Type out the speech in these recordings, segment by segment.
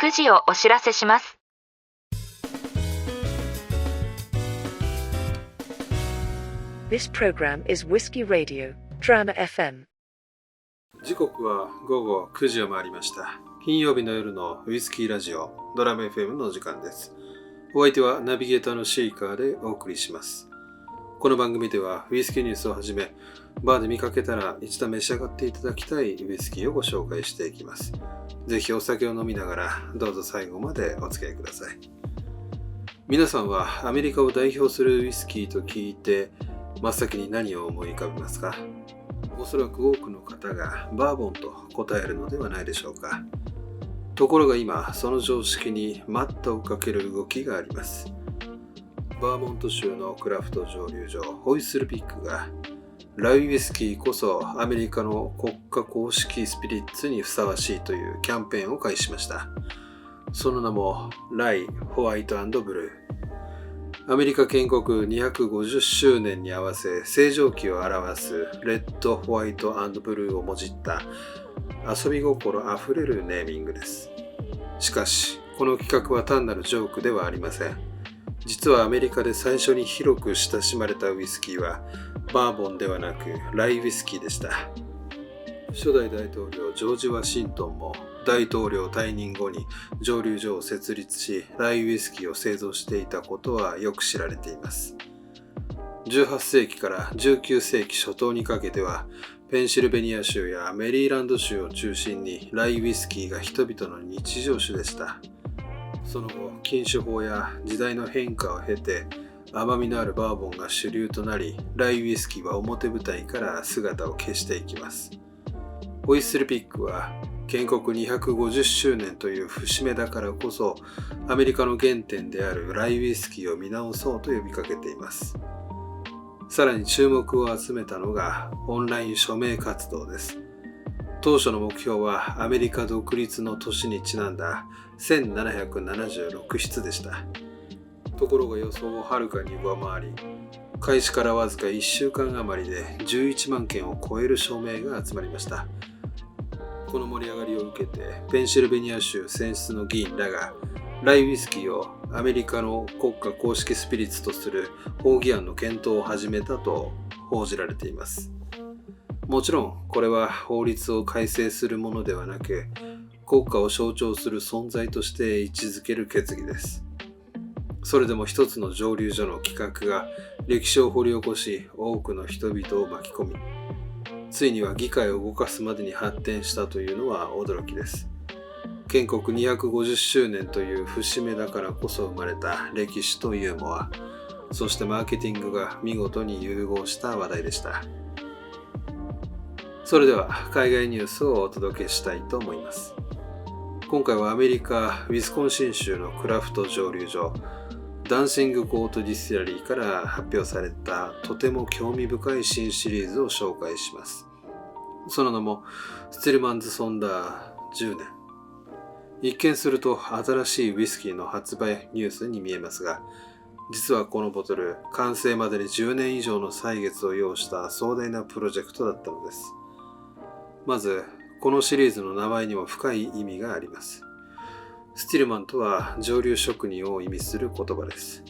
9時をお知らせします。This program is Whiskey Radio, Drama FM. 時刻は午後9時を回りました。金曜日の夜のウイスキーラジオ、ドラマ FM の時間です。お相手はナビゲーターのシーカーでお送りします。この番組ではウイスキーニュースをはじめ、バーで見かけたら一度召し上がっていただきたいウイスキーをご紹介していきます。ぜひお酒を飲みながらどうぞ最後までお付き合いください。皆さんはアメリカを代表するウイスキーと聞いて真っ先に何を思い浮かべますか？おそらく多くの方がバーボンと答えるのではないでしょうか。ところが今、その常識に待ったをかける動きがあります。バーモント州のクラフト蒸留所ホイッスルピックがライウイスキーこそアメリカの国家公式スピリッツにふさわしいというキャンペーンを開始しました。その名もライ・ホワイト&ブルー。アメリカ建国250周年に合わせ星条旗を表すレッド・ホワイト&ブルーをもじった遊び心あふれるネーミングです。しかしこの企画は単なるジョークではありません。実はアメリカで最初に広く親しまれたウイスキーはバーボンではなくライウイスキーでした。初代大統領ジョージ・ワシントンも大統領退任後に蒸留所を設立しライウイスキーを製造していたことはよく知られています。18世紀から19世紀初頭にかけてはペンシルベニア州やメリーランド州を中心にライウイスキーが人々の日常酒でした。その後、禁酒法や時代の変化を経て甘みのあるバーボンが主流となり、ライウイスキーは表舞台から姿を消していきます。ホイッスルピックは建国250周年という節目だからこそアメリカの原点であるライウイスキーを見直そうと呼びかけています。さらに注目を集めたのがオンライン署名活動です。当初の目標はアメリカ独立の年にちなんだ1776筆でした。ところが予想をはるかに上回り、開始からわずか1週間余りで11万件を超える署名が集まりました。この盛り上がりを受けてペンシルベニア州選出の議員らがライウイスキーをアメリカの国家公式スピリッツとする法議案の検討を始めたと報じられています。もちろんこれは法律を改正するものではなく、国家を象徴する存在として位置づける決議です。それでも一つの蒸留所の企画が歴史を掘り起こし、多くの人々を巻き込み、ついには議会を動かすまでに発展したというのは驚きです。建国250周年という節目だからこそ生まれた歴史とユーモア、そしてマーケティングが見事に融合した話題でした。それでは海外ニュースをお届けしたいと思います。今回はアメリカ・ウィスコンシン州のクラフト蒸留所ダンシングコートディスティラリーから発表されたとても興味深い新シリーズを紹介します。その名もスティルマンズ・ソンダー10年。一見すると新しいウイスキーの発売ニュースに見えますが、実はこのボトル、完成までに10年以上の歳月を要した壮大なプロジェクトだったのです。まず、このシリーズの名前にも深い意味があります。スティルマンとは蒸留職人を意味する言葉です。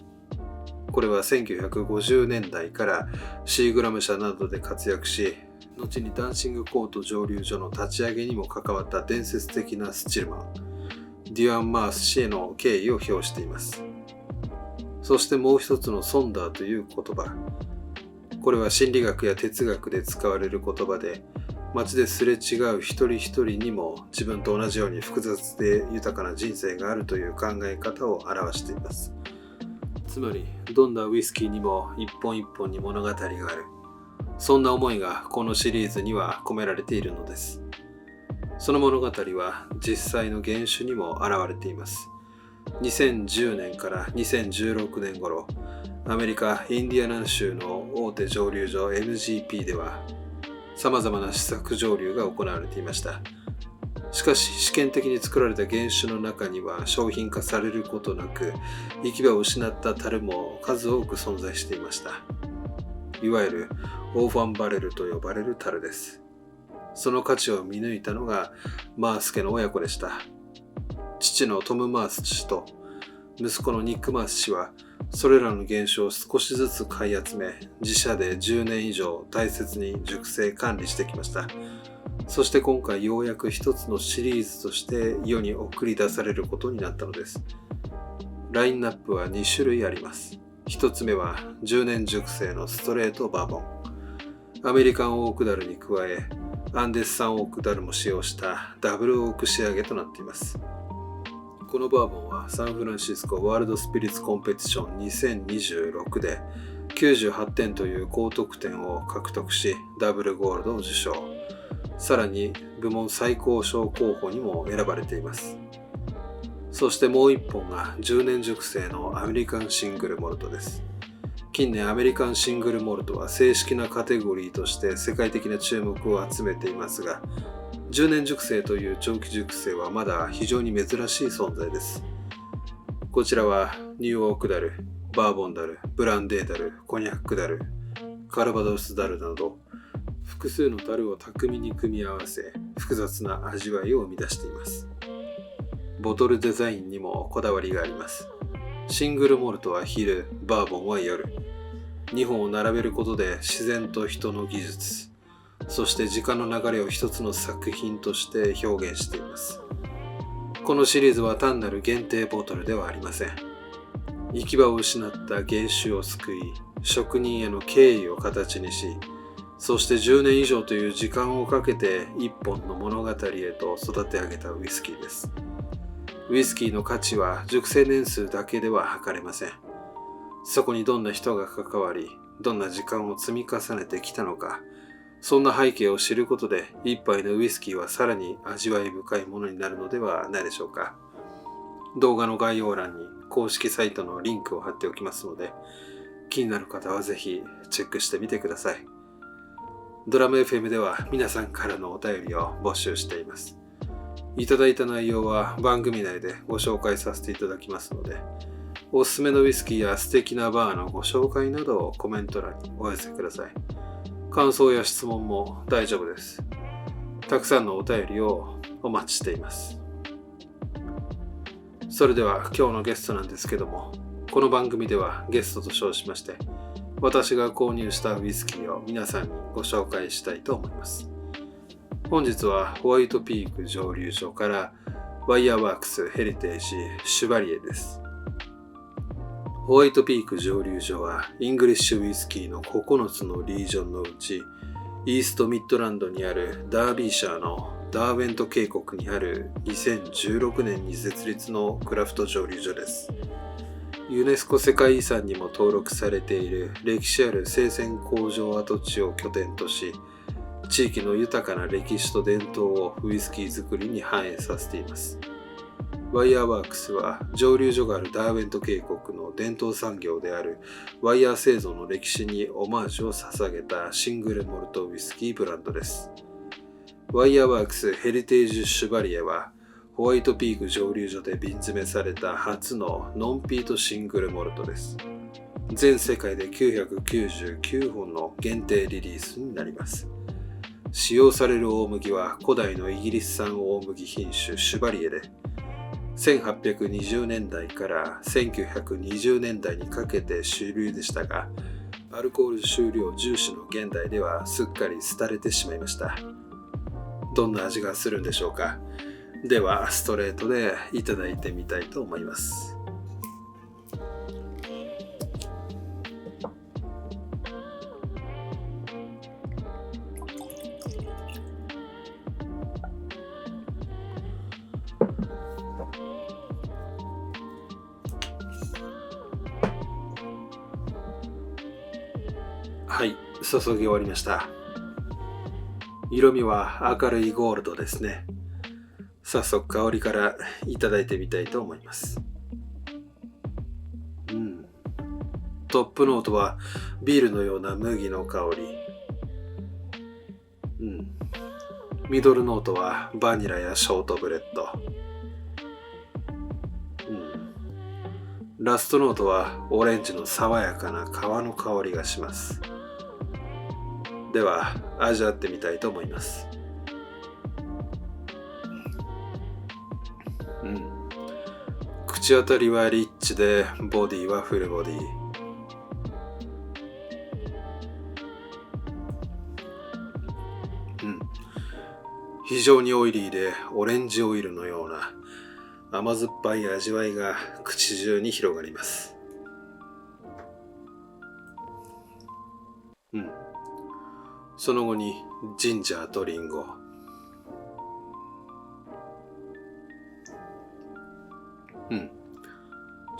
これは1950年代からシーグラム社などで活躍し、後にダンシングコート蒸留所の立ち上げにも関わった伝説的なスチルマン、デュアン・マース氏への敬意を表しています。そしてもう一つのソンダーという言葉。これは心理学や哲学で使われる言葉で、街ですれ違う一人一人にも自分と同じように複雑で豊かな人生があるという考え方を表しています。つまり、どんなウイスキーにも一本一本に物語がある。そんな思いがこのシリーズには込められているのです。その物語は実際の原酒にも現れています。2010年から2016年頃、アメリカ・インディアナ州の大手蒸留所 MGP では様々な試作蒸留が行われていました。しかし試験的に作られた原酒の中には商品化されることなく、行き場を失った樽も数多く存在していました。いわゆるオーファンバレルと呼ばれる樽です。その価値を見抜いたのがマース家の親子でした。父のトム・マース氏と息子のニック・マース氏はそれらの原種を少しずつ買い集め、自社で10年以上大切に熟成管理してきました。そして今回ようやく一つのシリーズとして世に送り出されることになったのです。ラインナップは2種類あります。一つ目は10年熟成のストレートバーボン。アメリカンオークダルに加え、アンデス産オークダルも使用したダブルオーク仕上げとなっています。このバーボンはサンフランシスコワールドスピリッツコンペティション2026で98点という高得点を獲得し、ダブルゴールドを受賞。さらに部門最高賞候補にも選ばれています。そしてもう一本が10年熟成のアメリカンシングルモルトです。近年アメリカンシングルモルトは正式なカテゴリーとして世界的な注目を集めていますが、10年熟成という長期熟成はまだ非常に珍しい存在です。こちらはニューオークダル、バーボンダル、ブランデーダル、コニャックダル、カルバドスダルなど複数のダルを巧みに組み合わせ複雑な味わいを生み出しています。ボトルデザインにもこだわりがあります。シングルモルトは昼、バーボンは夜。2本を並べることで自然と人の技術、そして時間の流れを一つの作品として表現しています。このシリーズは単なる限定ボトルではありません。行き場を失った原種を救い、職人への敬意を形にし、そして10年以上という時間をかけて一本の物語へと育て上げたウイスキーです。ウイスキーの価値は熟成年数だけでは測れません。そこにどんな人が関わり、どんな時間を積み重ねてきたのか、そんな背景を知ることで一杯のウイスキーはさらに味わい深いものになるのではないでしょうか。動画の概要欄に公式サイトのリンクを貼っておきますので、気になる方はぜひチェックしてみてください。ドラム FM では皆さんからのお便りを募集しています。いただいた内容は番組内でご紹介させていただきますので、おすすめのウイスキーや素敵なバーのご紹介などをコメント欄にお寄せください。感想や質問も大丈夫です。たくさんのお便りをお待ちしています。それでは今日のゲストなんですけども、この番組ではゲストと称しまして、私が購入したウイスキーを皆さんにご紹介したいと思います。本日はホワイトピーク蒸留所からワイヤーワークスヘリテージシュバリエです。ホワイトピーク蒸留所はイングリッシュウイスキーの9つのリージョンのうち、イーストミッドランドにあるダービーシャーのダーウェント渓谷にある2016年に設立のクラフト蒸留所です。ユネスコ世界遺産にも登録されている歴史ある生鮮工場跡地を拠点とし、地域の豊かな歴史と伝統をウイスキー作りに反映させています。ワイヤーワークスは蒸留所があるダーウェント渓谷の伝統産業であるワイヤー製造の歴史にオマージュを捧げたシングルモルトウイスキーブランドです。ワイヤーワークスヘリテージシュバリエはホワイトピーク蒸留所で瓶詰めされた初のノンピートシングルモルトです。全世界で999本の限定リリースになります。使用される大麦は古代のイギリス産大麦品種シュバリエで、1820年代から1920年代にかけて主流でしたが、アルコール収量重視の現代ではすっかり廃れてしまいました。どんな味がするんでしょうか。ではストレートでいただいてみたいと思います。はい、注ぎ終わりました。色味は明るいゴールドですね。早速香りからいただいてみたいと思います。トップノートはビールのような麦の香り。ミドルノートはバニラやショートブレッド。ラストノートはオレンジの爽やかな皮の香りがします。では味わってみたいと思います。口当たりはリッチで、ボディはフルボディ。非常にオイリーでオレンジオイルのような甘酸っぱい味わいが口中に広がります。その後にジンジャーとリンゴ。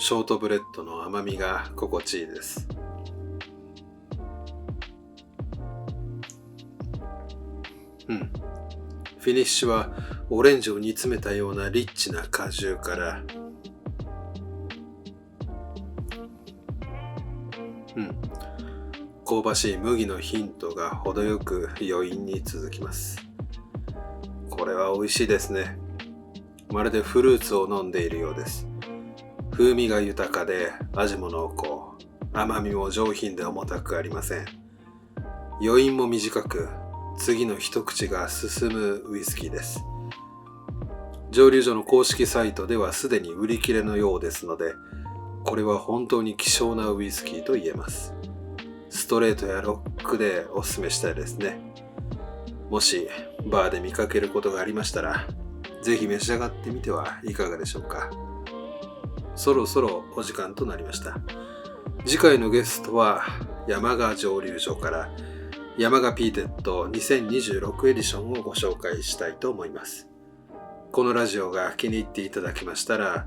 ショートブレッドの甘みが心地いいです。フィニッシュはオレンジを煮詰めたようなリッチな果汁から香ばしい麦のヒントが程よく余韻に続きます。これは美味しいですね。まるでフルーツを飲んでいるようです。風味が豊かで味も濃厚、甘みも上品で重たくありません。余韻も短く、次の一口が進むウイスキーです。蒸留所の公式サイトではすでに売り切れのようですので、これは本当に希少なウイスキーと言えます。ストレートやロックでおすすめしたいですね。もしバーで見かけることがありましたら、ぜひ召し上がってみてはいかがでしょうか。そろそろお時間となりました。次回のゲストは山賀蒸留所から山賀ピーテッド2026エディションをご紹介したいと思います。このラジオが気に入っていただけましたら、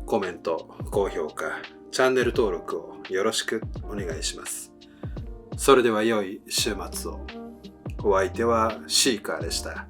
コメント、高評価、チャンネル登録をよろしくお願いします。それでは良い週末を。お相手はシーカーでした。